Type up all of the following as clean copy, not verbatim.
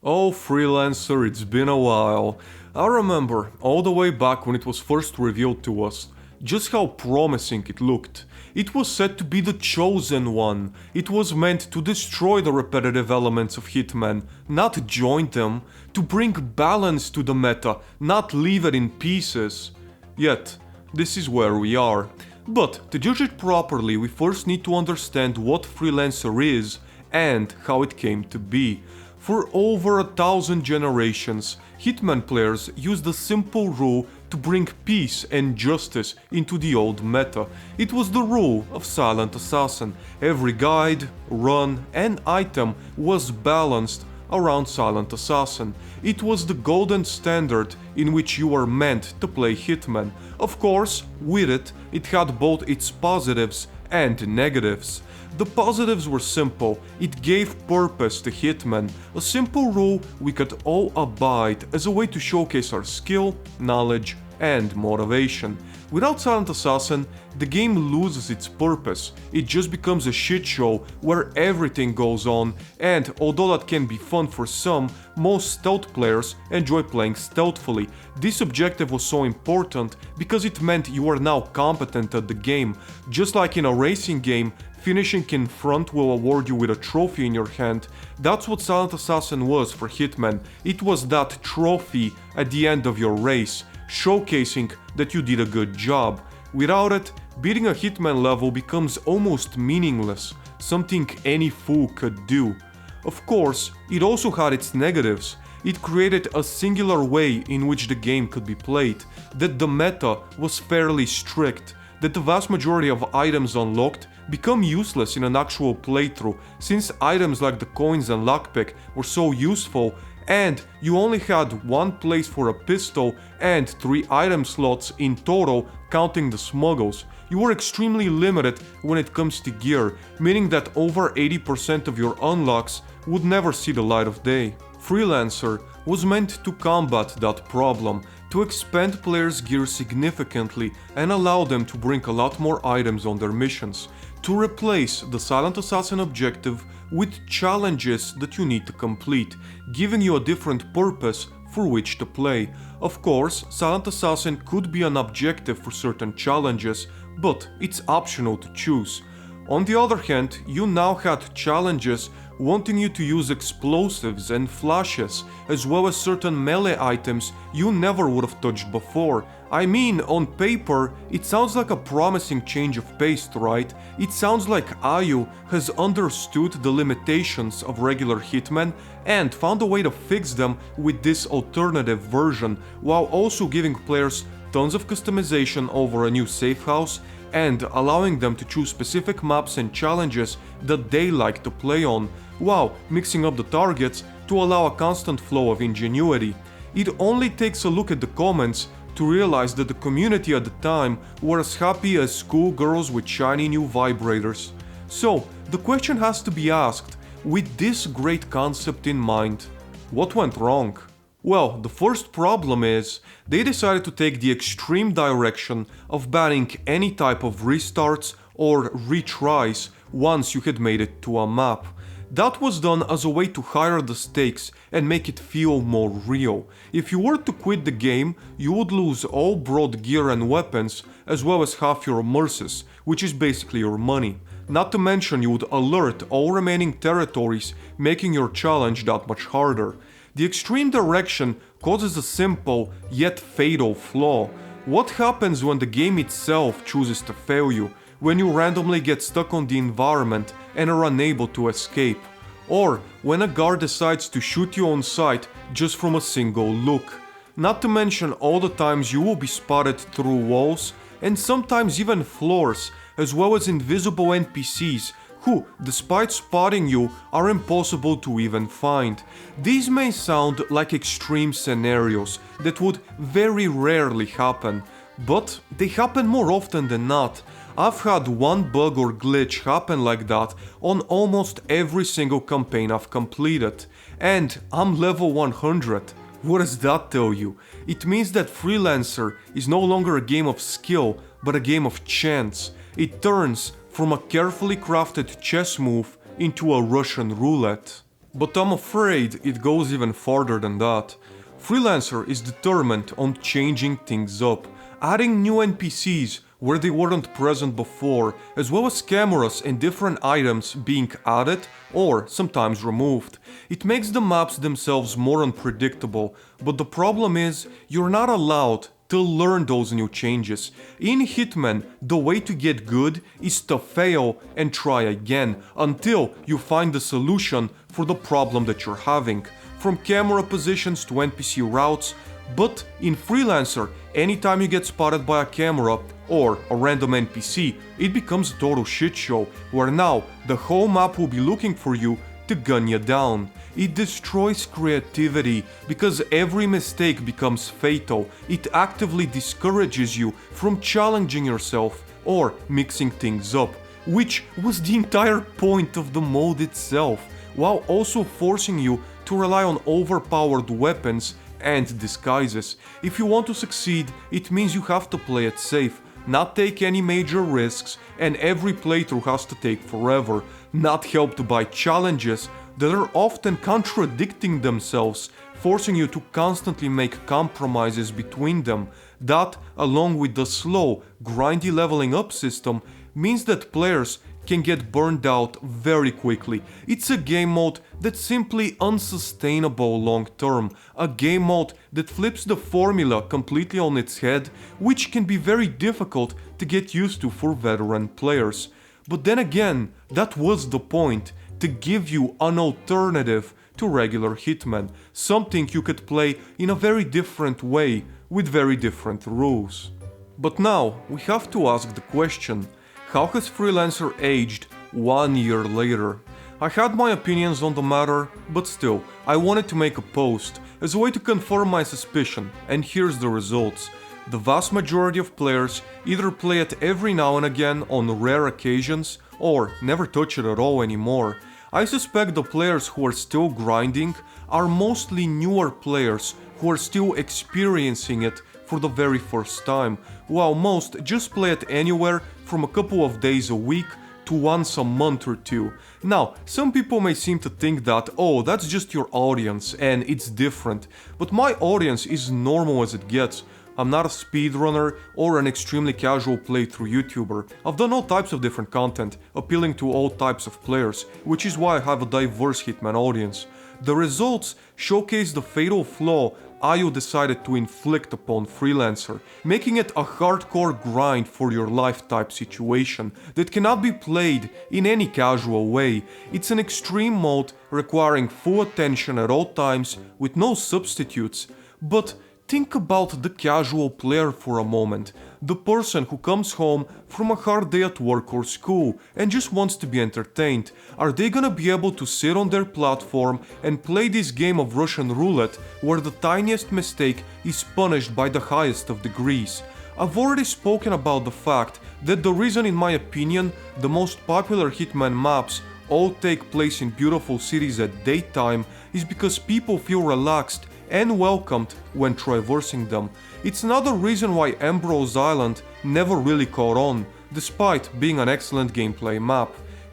Oh, Freelancer, it's been a while. I remember, all the way back when it was first revealed to us, just how promising it looked. It was said to be the chosen one. It was meant to destroy the repetitive elements of Hitman, not join them, to bring balance to the meta, not leave it in pieces. Yet, this is where we are. But to judge it properly, we first need to understand what Freelancer is and how it came to be. For over 1,000 generations, Hitman players used a simple rule to bring peace and justice into the old meta. It was the rule of Silent Assassin. Every guide, run, and item was balanced around Silent Assassin. It was the golden standard in which you were meant to play Hitman. Of course, with it, it had both its positives and negatives. The positives were simple. It gave purpose to Hitman, a simple rule we could all abide as a way to showcase our skill, knowledge, and motivation. Without Silent Assassin, the game loses its purpose. It just becomes a shit show where everything goes on, and although that can be fun for some, most stealth players enjoy playing stealthily. This objective was so important because it meant you are now competent at the game. Just like in a racing game, finishing in front will award you with a trophy in your hand. That's what Silent Assassin was for Hitman. It was that trophy at the end of your race, showcasing that you did a good job. Without it, beating a Hitman level becomes almost meaningless, something any fool could do. Of course, it also had its negatives. It created a singular way in which the game could be played, that the meta was fairly strict, that the vast majority of items unlocked become useless in an actual playthrough, since items like the coins and lockpick were so useful, and you only had one place for a pistol and 3 item slots in total, counting the smuggles. You were extremely limited when it comes to gear, meaning that over 80% of your unlocks would never see the light of day. Freelancer was meant to combat that problem, to expand players' gear significantly and allow them to bring a lot more items on their missions, to replace the Silent Assassin objective with challenges that you need to complete, giving you a different purpose for which to play. Of course, Silent Assassin could be an objective for certain challenges, but it's optional to choose. On the other hand, you now had challenges wanting you to use explosives and flashes, as well as certain melee items you never would have touched before. I mean, on paper, it sounds like a promising change of pace, right? It sounds like IU has understood the limitations of regular Hitman and found a way to fix them with this alternative version, while also giving players tons of customization over a new safe house and allowing them to choose specific maps and challenges that they like to play on, while mixing up the targets to allow a constant flow of ingenuity. It only takes a look at the comments to realize that the community at the time were as happy as schoolgirls with shiny new vibrators. So, the question has to be asked, with this great concept in mind, what went wrong? Well, the first problem is, they decided to take the extreme direction of banning any type of restarts or retries once you had made it to a map. That was done as a way to higher the stakes and make it feel more real. If you were to quit the game, you would lose all broad gear and weapons, as well as half your merces, which is basically your money. Not to mention you would alert all remaining territories, making your challenge that much harder. The extreme direction causes a simple yet fatal flaw. What happens when the game itself chooses to fail you? When you randomly get stuck on the environment and are unable to escape? Or when a guard decides to shoot you on sight just from a single look? Not to mention all the times you will be spotted through walls and sometimes even floors, as well as invisible NPCs who, despite spotting you, are impossible to even find. These may sound like extreme scenarios that would very rarely happen, but they happen more often than not. I've had one bug or glitch happen like that on almost every single campaign I've completed, and I'm level 100. What does that tell you? It means that Freelancer is no longer a game of skill, but a game of chance. It turns from a carefully crafted chess move into a Russian roulette. But I'm afraid it goes even farther than that. Freelancer is determined on changing things up, adding new NPCs where they weren't present before, as well as cameras and different items being added or sometimes removed. It makes the maps themselves more unpredictable, but the problem is you're not allowed to learn those new changes. In Hitman, the way to get good is to fail and try again until you find the solution for the problem that you're having, from camera positions to NPC routes. But in Freelancer, anytime you get spotted by a camera or a random NPC, it becomes a total shit show, where now the whole map will be looking for you to gun you down. It destroys creativity because every mistake becomes fatal. It actively discourages you from challenging yourself or mixing things up, which was the entire point of the mode itself, while also forcing you to rely on overpowered weapons and disguises. If you want to succeed, it means you have to play it safe, not take any major risks, and every playthrough has to take forever, not helped by challenges that are often contradicting themselves, forcing you to constantly make compromises between them. That, along with the slow, grindy leveling up system, means that players can get burned out very quickly. It's a game mode that's simply unsustainable long term, a game mode that flips the formula completely on its head, which can be very difficult to get used to for veteran players. But then again, that was the point, to give you an alternative to regular Hitman, something you could play in a very different way, with very different rules. But now, we have to ask the question, how has Freelancer aged 1 year later? I had my opinions on the matter, but still, I wanted to make a post as a way to confirm my suspicion, and here's the results. The vast majority of players either play it every now and again on rare occasions, or never touch it at all anymore. I suspect the players who are still grinding are mostly newer players who are still experiencing it for the very first time, while most just play it anywhere from a couple of days a week to once a month or two. Now, some people may seem to think that, oh, that's just your audience and it's different, but my audience is normal as it gets. I'm not a speedrunner or an extremely casual playthrough YouTuber. I've done all types of different content, appealing to all types of players, which is why I have a diverse Hitman audience. The results showcase the fatal flaw IO decided to inflict upon Freelancer, making it a hardcore grind for your life type situation that cannot be played in any casual way. It's an extreme mode requiring full attention at all times with no substitutes. But think about the casual player for a moment, the person who comes home from a hard day at work or school and just wants to be entertained. Are they gonna be able to sit on their platform and play this game of Russian roulette where the tiniest mistake is punished by the highest of degrees? I've already spoken about the fact that the reason, in my opinion, the most popular Hitman maps all take place in beautiful cities at daytime is because people feel relaxed and welcomed when traversing them. It's another reason why Ambrose Island never really caught on, despite being an excellent gameplay map.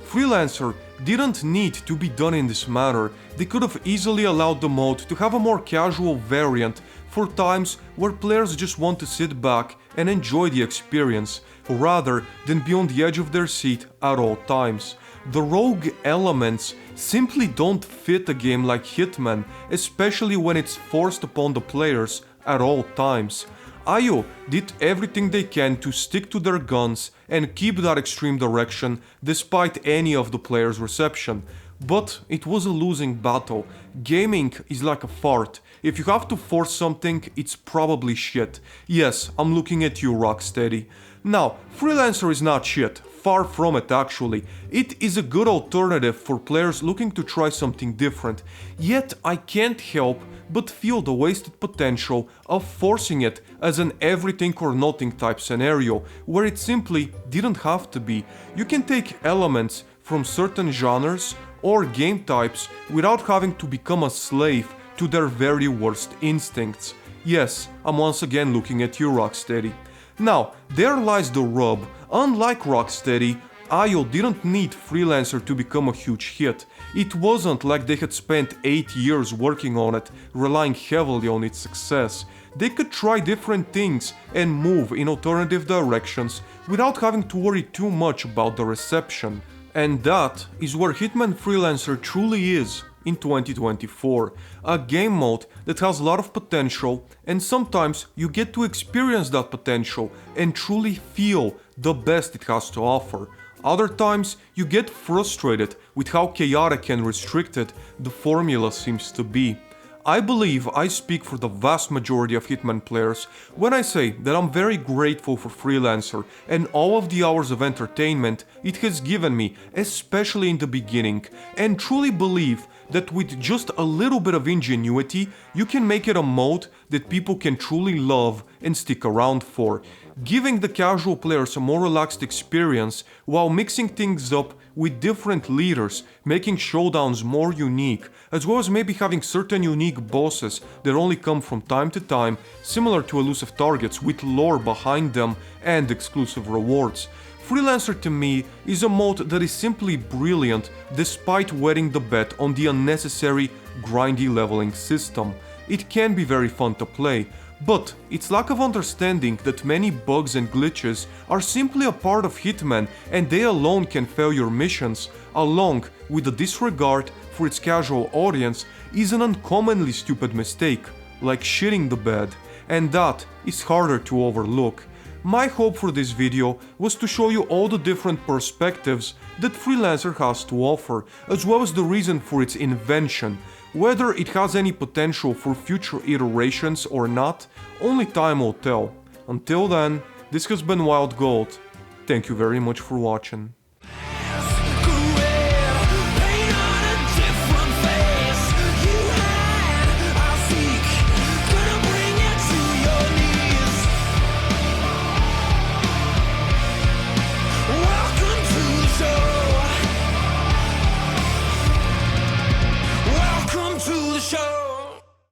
Freelancer didn't need to be done in this manner. They could have easily allowed the mode to have a more casual variant for times where players just want to sit back and enjoy the experience, rather than be on the edge of their seat at all times. The rogue elements simply don't fit a game like Hitman, especially when it's forced upon the players at all times. IO did everything they can to stick to their guns and keep that extreme direction despite any of the players' reception. But it was a losing battle. Gaming is like a fart. If you have to force something, it's probably shit. Yes, I'm looking at you, Rocksteady. Now, Freelancer is not shit. Far from it, actually. It is a good alternative for players looking to try something different. Yet I can't help but feel the wasted potential of forcing it as an everything or nothing type scenario, where it simply didn't have to be. You can take elements from certain genres or game types without having to become a slave to their very worst instincts. Yes, I'm once again looking at you, Rocksteady. Now, there lies the rub. Unlike Rocksteady, IO didn't need Freelancer to become a huge hit. It wasn't like they had spent 8 years working on it, relying heavily on its success. They could try different things and move in alternative directions without having to worry too much about the reception. And that is where Hitman Freelancer truly is in 2024. A game mode that has a lot of potential, and sometimes you get to experience that potential and truly feel the best it has to offer. Other times you get frustrated with how chaotic and restricted the formula seems to be. I believe I speak for the vast majority of Hitman players when I say that I'm very grateful for Freelancer and all of the hours of entertainment it has given me, especially in the beginning, and truly believe that with just a little bit of ingenuity, you can make it a mode that people can truly love and stick around for, giving the casual players a more relaxed experience while mixing things up with different leaders, making showdowns more unique, as well as maybe having certain unique bosses that only come from time to time, similar to elusive targets with lore behind them and exclusive rewards. Freelancer to me is a mode that is simply brilliant despite wetting the bed on the unnecessary grindy leveling system. It can be very fun to play, but its lack of understanding that many bugs and glitches are simply a part of Hitman and they alone can fail your missions, along with the disregard for its casual audience, is an uncommonly stupid mistake, like shitting the bed, and that is harder to overlook. My hope for this video was to show you all the different perspectives that Freelancer has to offer, as well as the reason for its invention. Whether it has any potential for future iterations or not, only time will tell. Until then, this has been Wild Gold. Thank you very much for watching.